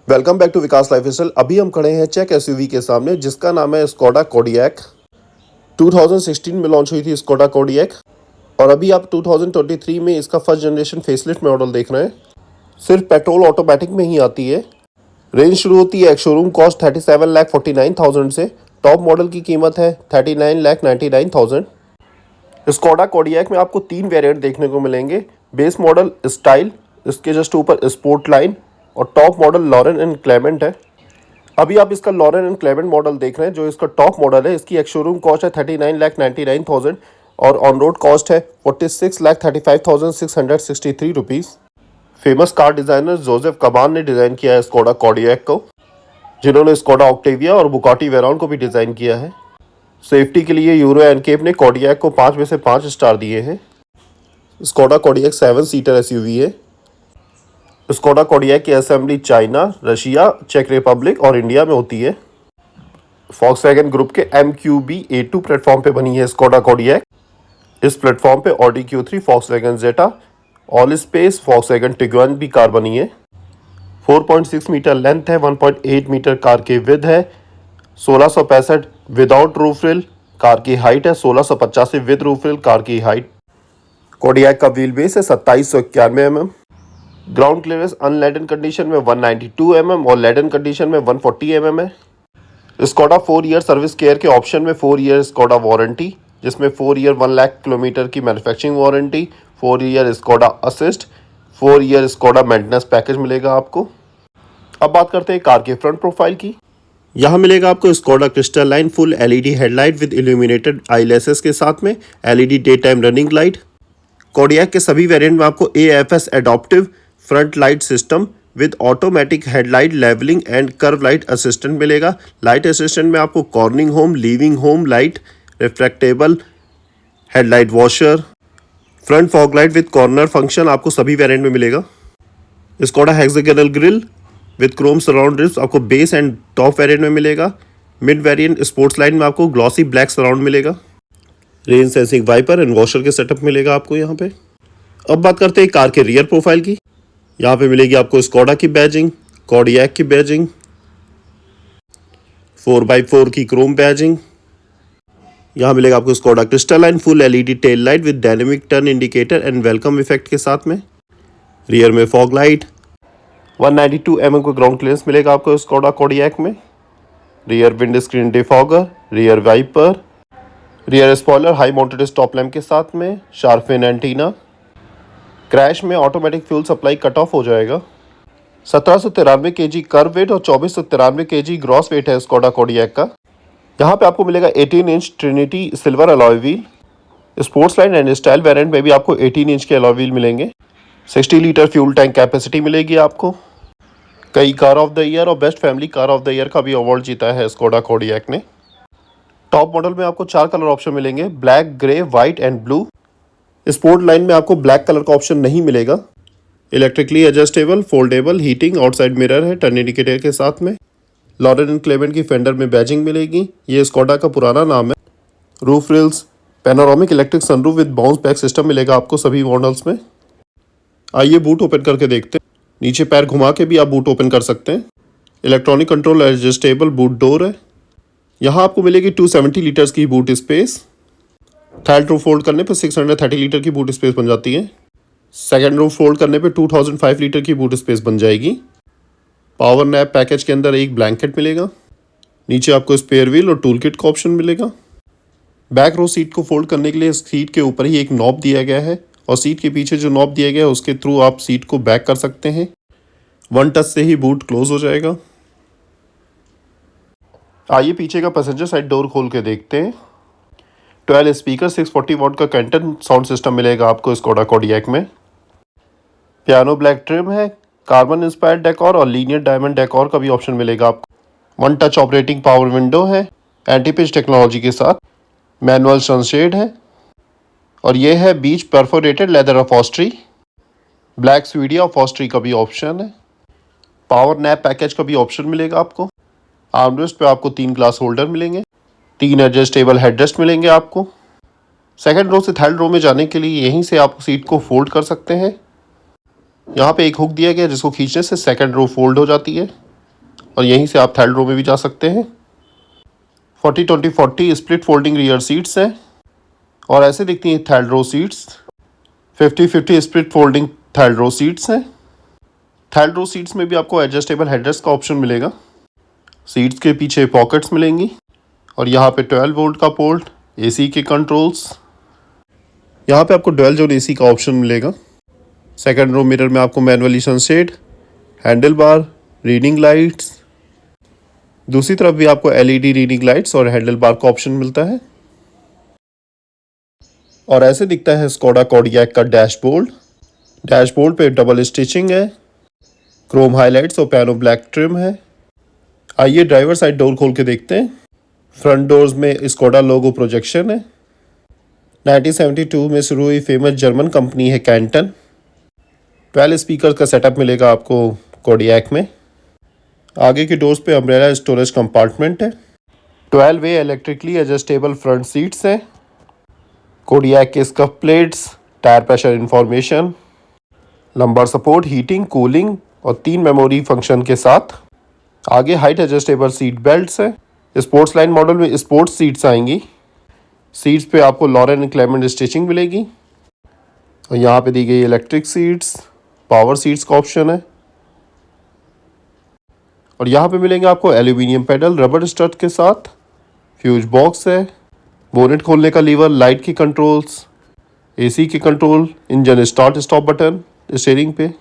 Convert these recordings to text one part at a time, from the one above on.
Welcome back to Vikas lifestyle. अभी हम खड़े हैं चेक एसयूवी के सामने जिसका नाम है स्कोडा कोडियक। 2016 में लॉन्च हुई थी स्कोडा कोडियक और अभी आप 2023 में इसका फर्स्ट जनरेशन फेसलिफ्ट मॉडल देख रहे हैं। सिर्फ पेट्रोल ऑटोमेटिक में ही आती है। रेंज शुरू होती है एक शोरूम कॉस्ट 37,49,000 से। टॉप मॉडल की कीमत है 39,99,000। स्कोडा कोडियक में आपको 3 वेरिएंट देखने को मिलेंगे। बेस मॉडल स्टाइल, इसके जस्ट ऊपर स्पोर्ट लाइन और top model Laurin and Klement है। अभी आप इसका लॉरेन एंड क्लेमेंट मॉडल देख रहे हैं जो इसका टॉप मॉडल है। इसकी एक्स शोरूम कॉस्ट है 39,99,000 और ऑन रोड कॉस्ट है 46,35,663 rupees. Famous car designer Joseph Kaban ने डिज़ाइन किया है स्कोडा कोडियक को, जिन्होंने स्कोडा ऑक्टेविया और बुगाटी वेरॉन को भी डिज़ाइन किया है। सेफ्टी के लिए यूरो एनकेप ने कोडियक को 5 में से 5 स्टार दिए हैं। स्कोडा कोडियक 7 सीटर एसयूवी है। स्कोडा कोडियक की असेंबली चाइना, रशिया, चेक रिपब्लिक और इंडिया में होती है। फॉक्सवैगन ग्रुप के MQB A2 प्लेटफॉर्म पे बनी है स्कोडा कोडियक। इस प्लेटफॉर्म पे Audi Q3, Volkswagen Jetta, Allspace, Volkswagen Tiguan भी कार बनी है। 4.6 मीटर लेंथ है, 1.8 मीटर कार की विड्थ है, 1665 विदाउट रूफ रिल कार की हाइट है, 1685 विद रूफ रिल कार की हाइट। कोडियक का व्हील बेस है 2791 mm। Ground clearance unladen condition में 192 mm और लेडन कंडीशन में 140 mm है। स्कोडा 4 ईयर सर्विस केयर के ऑप्शन में 4 ईयर स्कोडा वारंटी, जिसमें 4 ईयर 1 लाख किलोमीटर की manufacturing warranty, 4 year Skoda assist, 4 year Skoda maintenance package मिलेगा आपको। अब बात करते हैं कार के फ्रंट प्रोफाइल की। यहाँ मिलेगा आपको Skoda crystal line full LED headlight with illuminated eyelashes के साथ में LED day time running light. Kodiaq के सभी वेरिएंट में आपको AFS adaptive front light system with automatic headlight levelling and curve light assistant मिलेगा। लाइट असिस्टेंट में आपको coming home, leaving home light, retractable headlight washer, front fog light with corner function आपको सभी variant में मिलेगा। Skoda hexagonal grille with chrome surround ribs आपको base and top variant में मिलेगा। मिड वेरिएंट स्पोर्ट्स लाइन में आपको ग्लॉसी ब्लैक सराउंड मिलेगा। Rain sensing wiper and washer के सेटअप मिलेगा आपको यहाँ पे। अब बात करते हैं कार के रियर प्रोफाइल की। यहाँ पे मिलेगी आपको स्कोडा की बैजिंग, कोडियक की बैजिंग, 4x4 की क्रोम बैजिंग। यहाँ मिलेगा आपको Skoda crystal line full LED tail light with dynamic turn indicator and welcome effect के साथ में। रियर में फॉग लाइट, 192 mm को ग्राउंड क्लियरेंस मिलेगा आपको स्कोडा कोडियक में। Rear windscreen defogger, rear wiper, rear spoiler high mounted stop lamp के साथ में, शार्प एंटीना। क्रैश में automatic fuel supply cut off हो जाएगा। 1793 kg कर्व वेट और 2493 kg ग्रॉस वेट है स्कोडा कोडियक का। यहाँ पे आपको मिलेगा 18 inch Trinity silver alloy wheel. Sports line and style variant में भी आपको 18 इंच के अलॉय व्हील मिलेंगे। 60 लीटर फ्यूल टैंक कैपेसिटी मिलेगी आपको। कई कार ऑफ द ईयर और best family car of the year का भी अवार्ड जीता है स्कोडा कोडियक ने। टॉप मॉडल में आपको 4 कलर ऑप्शन मिलेंगे, black, grey, white and blue. Sport line में आपको ब्लैक कलर का ऑप्शन नहीं मिलेगा। Electrically adjustable, foldable, heating, outside mirror है टर्न इंडिकेटर के साथ में। लॉरेन एंड क्लेमेंट की फेंडर में बैजिंग मिलेगी, ये स्कोडा का पुराना नाम है। Roof reels, panoramic electric sunroof with bounce back system मिलेगा आपको सभी मॉडल्स में। आइए बूट ओपन करके देखते हैं। नीचे पैर घुमा के भी आप बूट ओपन कर सकते हैं। Electronic control adjustable boot door है। यहाँ आपको मिलेगी 270 लीटर्स की boot space. Third row fold करने पर 630 लीटर की बूट स्पेस बन जाती है। सेकेंड रो फोल्ड करने पे 2005 लीटर की बूट स्पेस बन जाएगी। पावर नैप पैकेज के अंदर एक ब्लैंकेट मिलेगा। नीचे आपको स्पेयर व्हील और टूल किट का ऑप्शन मिलेगा। बैक रो सीट को फोल्ड करने के लिए सीट के ऊपर ही एक नॉब दिया गया है और सीट के पीछे जो नॉब दिया गया है उसके थ्रू आप सीट को बैक कर सकते हैं। 1 टच से ही बूट क्लोज हो जाएगा। आइए पीछे का पैसेंजर साइड डोर खोल के देखते हैं। 12 स्पीकर 640 वॉट का कैंटन साउंड सिस्टम मिलेगा आपको स्कोडा कोडियक में। पियानो ब्लैक ट्रिम है, कार्बन इंस्पायर्ड डेकोर और लीनियर डायमंड डेकोर का भी ऑप्शन मिलेगा आपको। 1 टच ऑपरेटिंग पावर विंडो है एंटी पिच टेक्नोलॉजी के साथ। मैनुअल सनशेड है और ये है beige perforated leather upholstery. Black suedia upholstery का भी ऑप्शन है। पावर नैप पैकेज का भी ऑप्शन मिलेगा आपको। आर्मरेस्ट पे आपको 3 ग्लास होल्डर मिलेंगे। 3 एडजस्टेबल हेडरेस्ट मिलेंगे आपको। सेकंड रो से थर्ड रो में जाने के लिए यहीं से आप सीट को फोल्ड कर सकते हैं। यहाँ पे एक हुक दिया गया जिसको खींचने से सेकंड रो फोल्ड हो जाती है। और यहीं से आप थर्ड रो में भी जा सकते हैं। 40-20-40 स्प्लिट फोल्डिंग रियर सीट्स हैं और ऐसे दिखती हैं third row seats. 50-50 split folding third row seats हैं। थर्ड रो सीट्स में भी आपको एडजस्टेबल हेडरेस्ट का ऑप्शन मिलेगा। सीट्स के पीछे पॉकेट्स मिलेंगी और यहाँ पे 12 वोल्ट का पोर्ट, एसी के कंट्रोल्स। यहाँ पे आपको डुअल जोन एसी का ऑप्शन मिलेगा। सेकंड रो मिरर में आपको manually sunshade, handle bar, reading lights. दूसरी तरफ भी आपको एलईडी रीडिंग लाइट्स और हैंडल बार का ऑप्शन मिलता है। और ऐसे दिखता है स्कोडा कॉडियक का डैशबोर्ड। डैशबोर्ड पे डबल स्टिचिंग है, क्रोम हाइलाइट्स और पियानो ब्लैक ट्रिम है। आइए ड्राइवर साइड डोर खोल के देखते हैं। फ्रंट डोर्स में स्कोडा लोगो प्रोजेक्शन है। 1972 में शुरू हुई फेमस जर्मन कंपनी है कैंटन। 12 स्पीकर का सेटअप मिलेगा आपको कॉडियक में। आगे के डोर्स पे अम्ब्रेला स्टोरेज कंपार्टमेंट है। 12 वे इलेक्ट्रिकली एडजस्टेबल फ्रंट सीट्स हैं। कॉडियक के scuff plates, tyre pressure information, lumbar support, heating, cooling और 3 मेमोरी फंक्शन के साथ। आगे हाइट एडजस्टेबल सीट बेल्ट्स है। स्पोर्ट्स लाइन मॉडल में स्पोर्ट्स सीट्स आएंगी। सीट्स पे आपको लॉरेन क्लेमेंट स्टिचिंग मिलेगी और यहाँ पे दी गई इलेक्ट्रिक सीट्स, पावर सीट्स का ऑप्शन है। और यहाँ पे मिलेंगे आपको एल्यूमिनियम पेडल रबर स्टड के साथ। फ्यूज बॉक्स है, बोनेट खोलने का लीवर, लाइट की कंट्रोल्स, एसी के control, engine start stop button steering पे।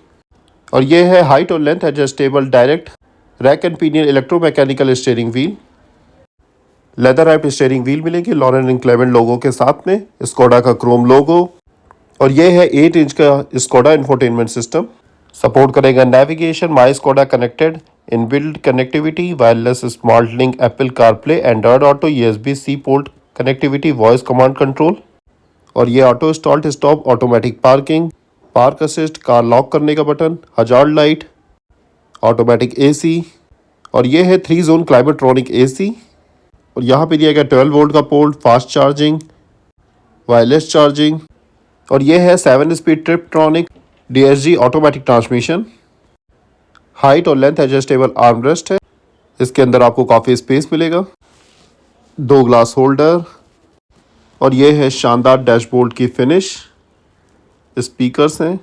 और ये है हाइट और length adjustable direct rack and pinion electromechanical steering wheel. Leather wrapped steering wheel मिलेंगे लॉरेन क्लेमेंट लोगो के साथ में, स्कोडा का क्रोम लोगो। और ये है 8 इंच का स्कोडा इंफोटेनमेंट सिस्टम। सपोर्ट करेगा navigation, my Skoda connected, inbuilt connectivity, wireless smart link, Apple CarPlay, Android Auto, USB-C port connectivity, voice command control. और ये auto start stop, automatic parking, park assist, car lock करने का button, hazard light, automatic AC. और ये है 3 zone Climatronic AC. और यहाँ पे दिया गया 12 वोल्ट का port, fast charging, wireless charging. और ये है 7 speed Tiptronic DSG automatic transmission. Height और लेंथ एडजस्टेबल आर्मरेस्ट है। इसके अंदर आपको काफ़ी स्पेस मिलेगा, 2 ग्लास होल्डर। और ये है शानदार डैशबोर्ड की फिनिश। स्पीकर्स हैं,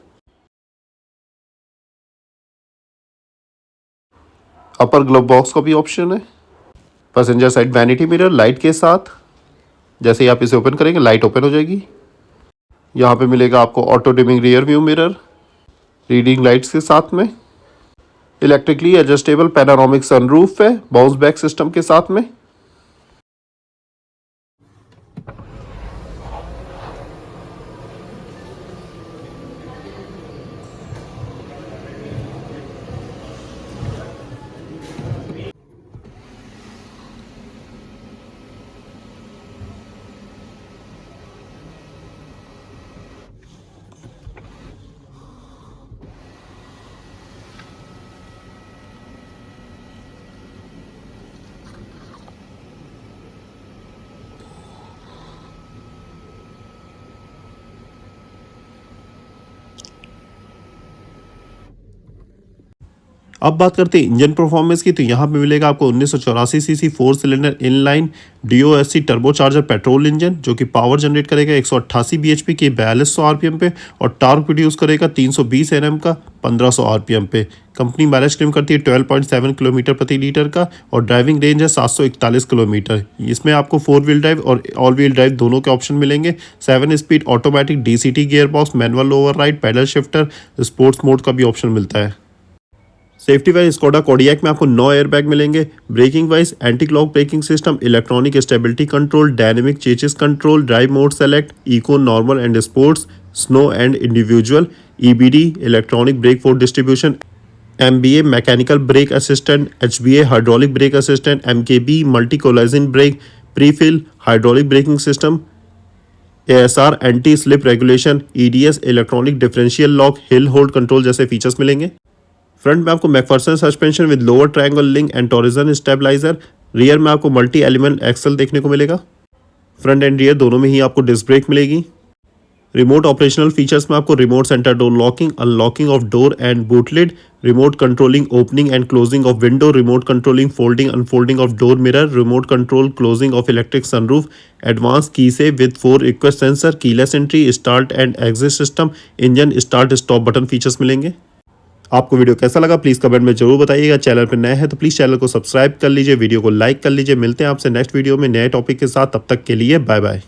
अपर ग्लव बॉक्स का भी ऑप्शन है। Passenger side vanity mirror light के साथ। जैसे ही आप इसे ओपन करेंगे लाइट ओपन हो जाएगी। यहाँ पे मिलेगा आपको auto dimming rear view mirror, reading lights के साथ में। इलेक्ट्रिकली एडजस्टेबल पैनारोमिक सनरूफ है बाउंस बैक सिस्टम के साथ में। अब बात करते हैं इंजन परफॉर्मेंस की। तो यहाँ पे मिलेगा आपको 1984 CC 4 cylinder inline DOSC turbocharger petrol engine, जो कि पावर जनरेट करेगा 188 bhp के 4200 RPM पे और टॉर्क प्रोड्यूस करेगा 320 Nm का 1500 RPM पे। कंपनी माइलेज क्लेम करती है 12.7 किलोमीटर प्रति लीटर का और ड्राइविंग रेंज है 741 किलोमीटर। इसमें आपको 4 व्हील ड्राइव और ऑल व्हील ड्राइव दोनों के ऑप्शन मिलेंगे। 7 speed automatic DCT gear box, manual override, pedal shifter, sports mode का भी ऑप्शन मिलता है। सेफ्टी वाइज स्कोडा कॉडियक में आपको 9 एयरबैग मिलेंगे। Braking wise anti clock braking system, electronic stability control, dynamic chassis control, drive mode select, eco, normal and sports, snow and individual, EBD electronic brake force distribution, MBA mechanical brake assistant, HBA hydraulic brake assistant, MKB multi collision brake, prefill hydraulic braking system, ASR anti slip regulation, EDS electronic differential lock, hill hold control जैसे features मिलेंगे। Front में आपको MacPherson suspension with lower triangle link and torsion stabiliser. Rear में आपको multi element axle देखने को मिलेगा। Front end rear दोनों में ही आपको डिस्क ब्रेक मिलेगी। रिमोट ऑपरेशनल फीचर्स में आपको remote centre door locking, unlocking of door and boot lid, remote controlling opening and closing of window, remote controlling folding unfolding of door mirror, remote control closing of electric sunroof, advance key से with 4 request sensor, keyless entry, start and exit system, engine start stop button features मिलेंगे। आपको video कैसा लगा please comment में जरूर बताइएगा। Channel पर नए हैं तो प्लीज़ चैनल को सब्सक्राइब कर लीजिए, वीडियो को लाइक कर लीजिए। मिलते हैं आपसे नेक्स्ट वीडियो में नए टॉपिक के साथ, तब तक के लिए बाय बाय।